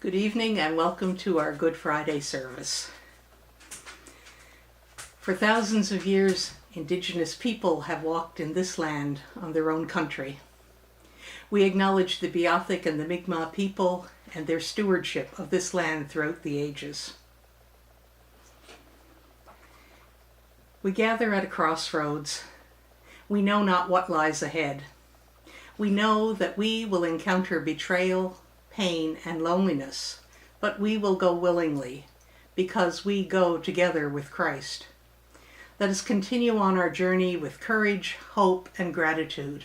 Good evening and welcome to our Good Friday service. For thousands of years, Indigenous people have walked in this land on their own country. We acknowledge the Beothuk and the Mi'kmaq people and their stewardship of this land throughout the ages. We gather at a crossroads. We know not what lies ahead. We know that we will encounter betrayal, pain, and loneliness, but we will go willingly because we go together with Christ. Let us continue on our journey with courage, hope, and gratitude.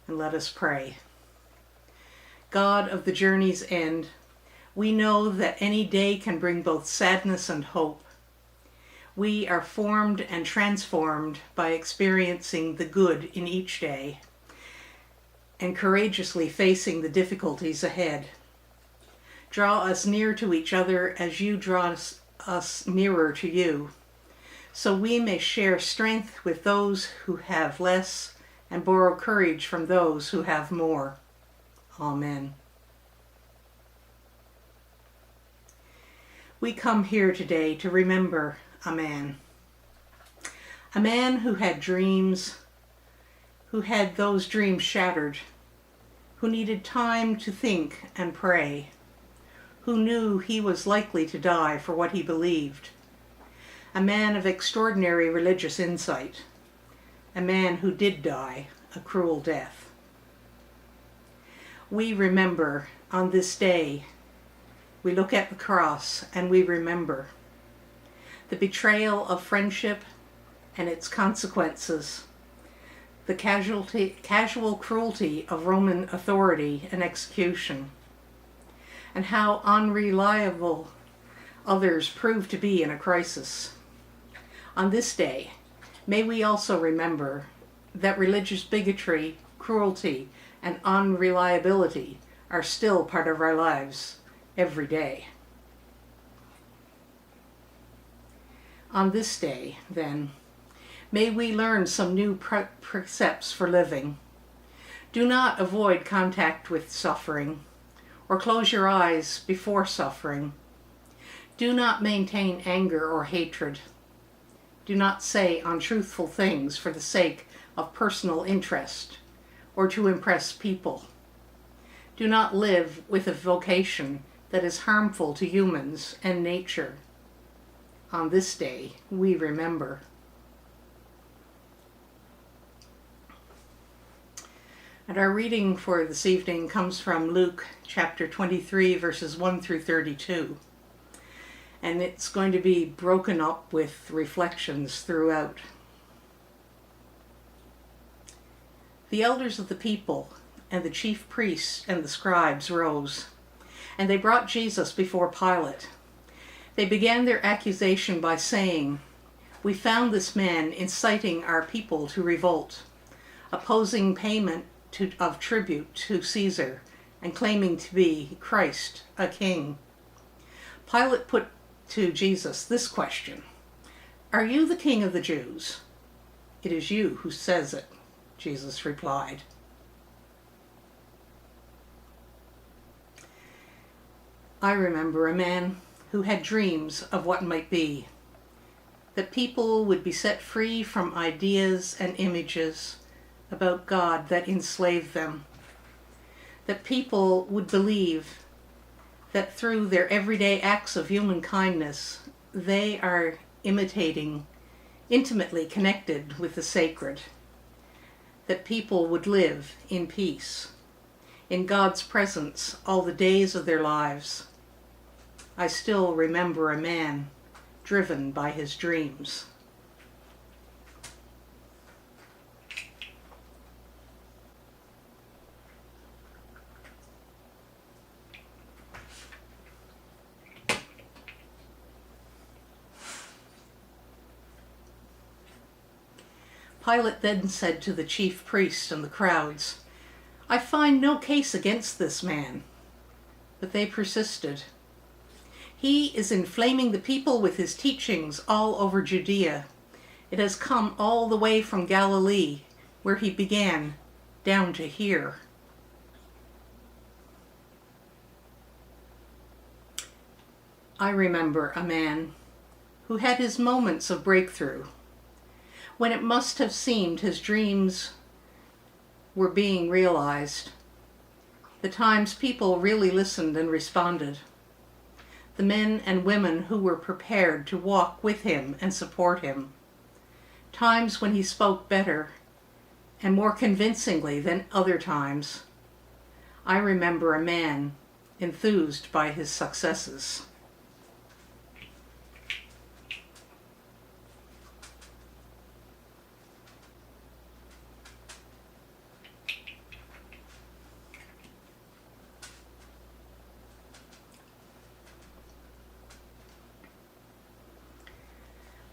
And let us pray. God of the journey's end, we know that any day can bring both sadness and hope. We are formed and transformed by experiencing the good in each day and courageously facing the difficulties ahead. Draw us near to each other as you draw us nearer to you, so we may share strength with those who have less and borrow courage from those who have more. Amen. We come here today to remember a man who had dreams, who had those dreams shattered, who needed time to think and pray, who knew he was likely to die for what he believed, a man of extraordinary religious insight, a man who did die a cruel death. We remember on this day, we look at the cross and we remember the betrayal of friendship and its consequences, the casual cruelty of Roman authority and execution, and how unreliable others proved to be in a crisis. On this day, may we also remember that religious bigotry, cruelty, and unreliability are still part of our lives every day. On this day, then, may we learn some new precepts for living. Do not avoid contact with suffering, or close your eyes before suffering. Do not maintain anger or hatred. Do not say untruthful things for the sake of personal interest or to impress people. Do not live with a vocation that is harmful to humans and nature. On this day, we remember. And our reading for this evening comes from Luke chapter 23, verses 1 through 32. And it's going to be broken up with reflections throughout. The elders of the people and the chief priests and the scribes rose, and they brought Jesus before Pilate. They began their accusation by saying, "We found this man inciting our people to revolt, opposing payment of tribute to Caesar, and claiming to be Christ, a king." Pilate put to Jesus this question, "Are you the king of the Jews?" "It is you who says it," Jesus replied. I remember a man who had dreams of what might be, that people would be set free from ideas and images about God that enslaved them, that people would believe that through their everyday acts of human kindness, they are intimately connected with the sacred, that people would live in peace, in God's presence all the days of their lives. I still remember a man driven by his dreams. Pilate then said to the chief priests and the crowds, "I find no case against this man." But they persisted. "He is inflaming the people with his teachings all over Judea. It has come all the way from Galilee, where he began, down to here." I remember a man who had his moments of breakthrough, when it must have seemed his dreams were being realized, the times people really listened and responded, the men and women who were prepared to walk with him and support him, times when he spoke better and more convincingly than other times. I remember a man enthused by his successes.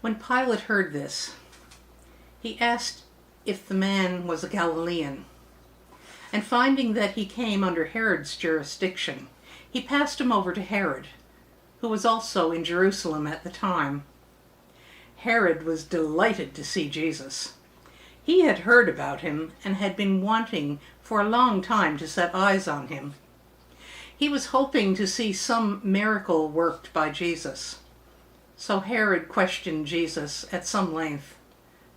When Pilate heard this, he asked if the man was a Galilean, and finding that he came under Herod's jurisdiction, he passed him over to Herod, who was also in Jerusalem at the time. Herod was delighted to see Jesus. He had heard about him and had been wanting for a long time to set eyes on him. He was hoping to see some miracle worked by Jesus. So Herod questioned Jesus at some length,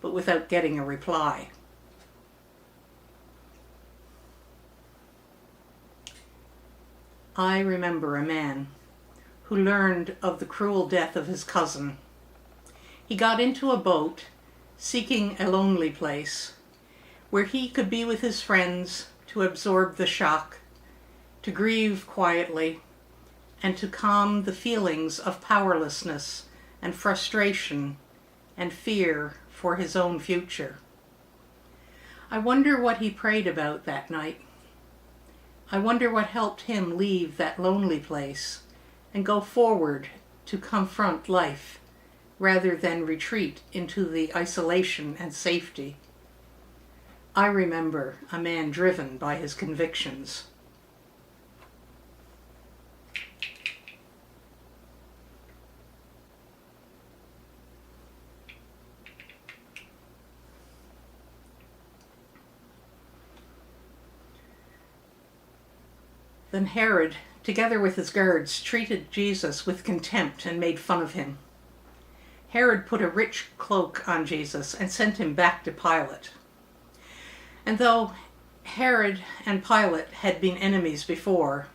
but without getting a reply. I remember a man who learned of the cruel death of his cousin. He got into a boat, seeking a lonely place, where he could be with his friends to absorb the shock, to grieve quietly, and to calm the feelings of powerlessness and frustration and fear for his own future. I wonder what he prayed about that night. I wonder what helped him leave that lonely place and go forward to confront life rather than retreat into the isolation and safety. I remember a man driven by his convictions. Then Herod, together with his guards, treated Jesus with contempt and made fun of him. Herod put a rich cloak on Jesus and sent him back to Pilate. And though Herod and Pilate had been enemies before,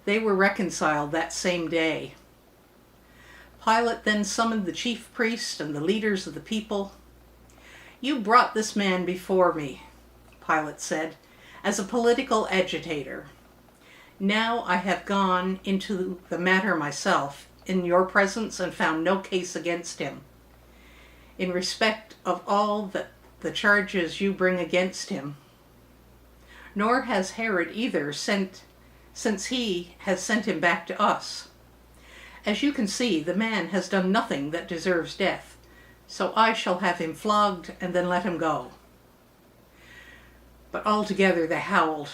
they were reconciled that same day. Pilate then summoned the chief priests and the leaders of the people. "You brought this man before me," Pilate said, "as a political agitator. Now I have gone into the matter myself in your presence and found no case against him. In respect of all the charges you bring against him, nor has Herod either, since he has sent him back to us. As you can see, the man has done nothing that deserves death, so I shall have him flogged and then let him go." But all together they howled,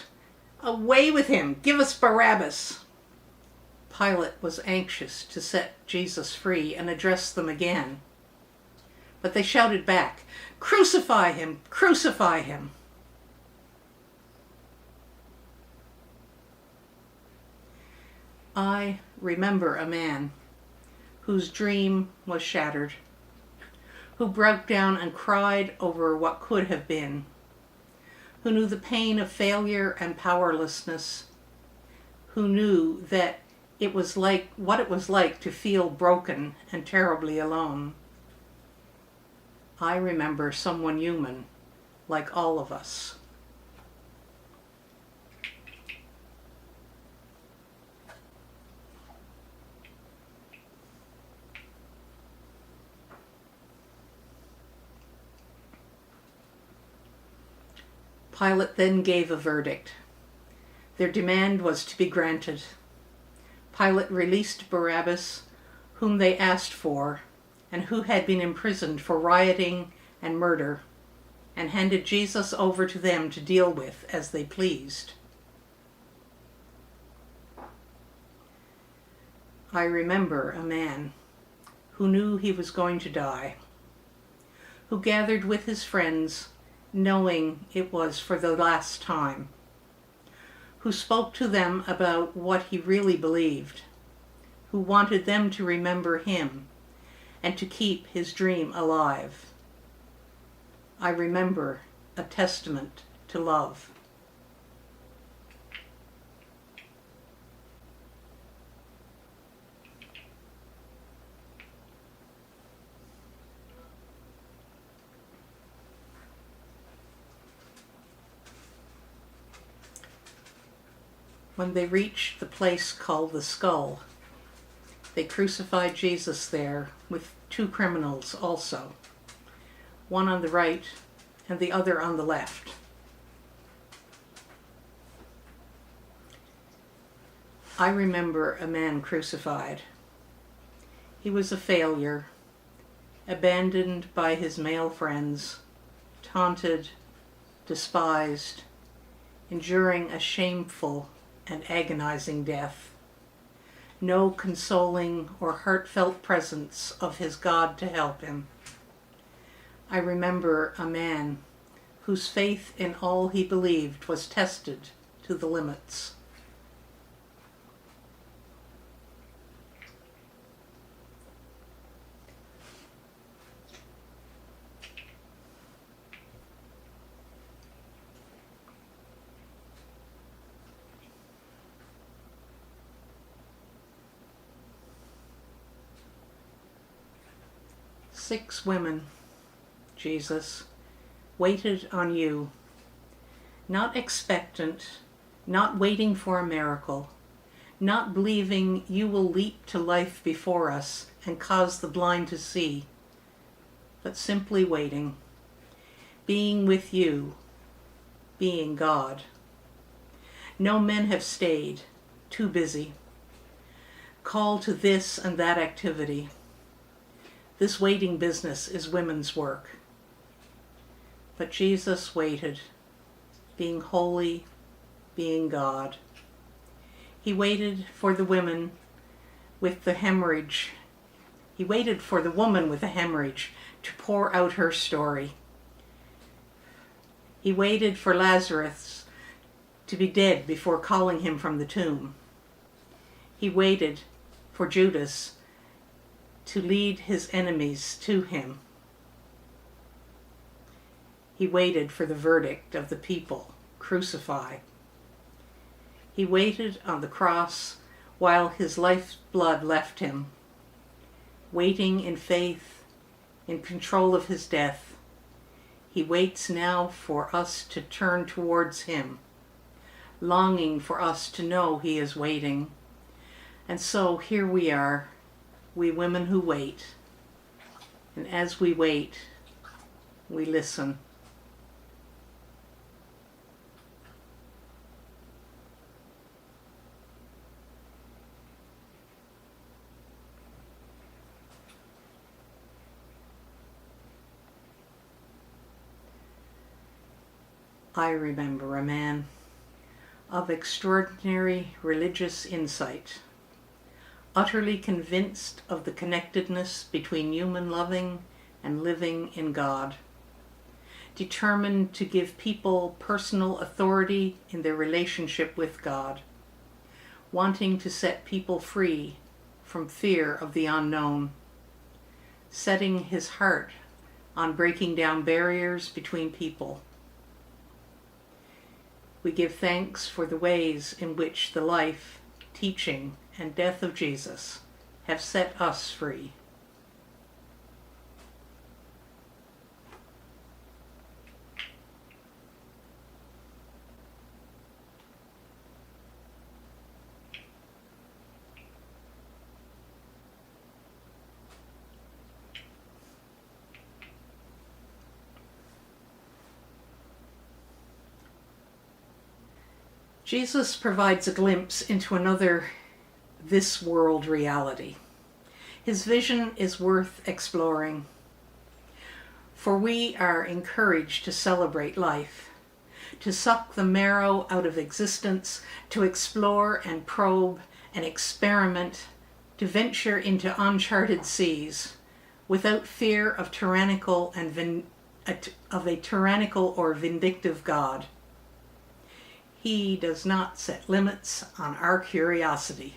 "Away with him! Give us Barabbas!" Pilate was anxious to set Jesus free and address them again. But they shouted back, "Crucify him! Crucify him!" I remember a man whose dream was shattered, who broke down and cried over what could have been, who knew the pain of failure and powerlessness, who knew that it was like what it was like to feel broken and terribly alone. I remember someone human, like all of us. Pilate then gave a verdict. Their demand was to be granted. Pilate released Barabbas, whom they asked for, and who had been imprisoned for rioting and murder, and handed Jesus over to them to deal with as they pleased. I remember a man who knew he was going to die, who gathered with his friends, knowing it was for the last time, who spoke to them about what he really believed, who wanted them to remember him and to keep his dream alive. I remember a testament to love. When they reached the place called the Skull, they crucified Jesus there with 2 criminals also, one on the right and the other on the left. I remember a man crucified. He was a failure, abandoned by his male friends, taunted, despised, enduring a shameful and agonizing death. No consoling or heartfelt presence of his God to help him. I remember a man whose faith in all he believed was tested to the limits. Six women, Jesus, waited on you, not expectant, not waiting for a miracle, not believing you will leap to life before us and cause the blind to see, but simply waiting, being with you, being God. No men have stayed, too busy, called to this and that activity. This waiting business is women's work. But Jesus waited, being holy, being God. He waited for the women with the hemorrhage. He waited for the woman with the hemorrhage to pour out her story. He waited for Lazarus to be dead before calling him from the tomb. He waited for Judas to lead his enemies to him. He waited for the verdict of the people, crucify. He waited on the cross while his life's blood left him, waiting in faith, in control of his death. He waits now for us to turn towards him, longing for us to know he is waiting. And so here we are, we women who wait, and as we wait, we listen. I remember a man of extraordinary religious insight, utterly convinced of the connectedness between human loving and living in God, determined to give people personal authority in their relationship with God, wanting to set people free from fear of the unknown, setting his heart on breaking down barriers between people. We give thanks for the ways in which the life, teaching, and death of Jesus have set us free. Jesus provides a glimpse into another this world reality. His vision is worth exploring, for we are encouraged to celebrate life, to suck the marrow out of existence, to explore and probe and experiment, to venture into uncharted seas without fear of tyrannical and of a tyrannical or vindictive God. He does not set limits on our curiosity.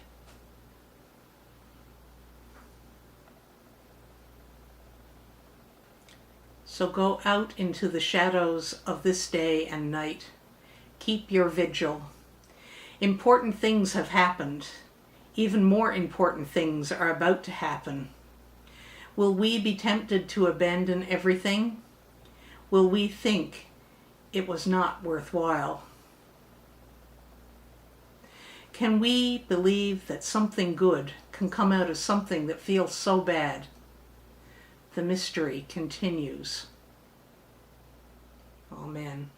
So go out into the shadows of this day and night. Keep your vigil. Important things have happened. Even more important things are about to happen. Will we be tempted to abandon everything? Will we think it was not worthwhile? Can we believe that something good can come out of something that feels so bad? The mystery continues. Amen.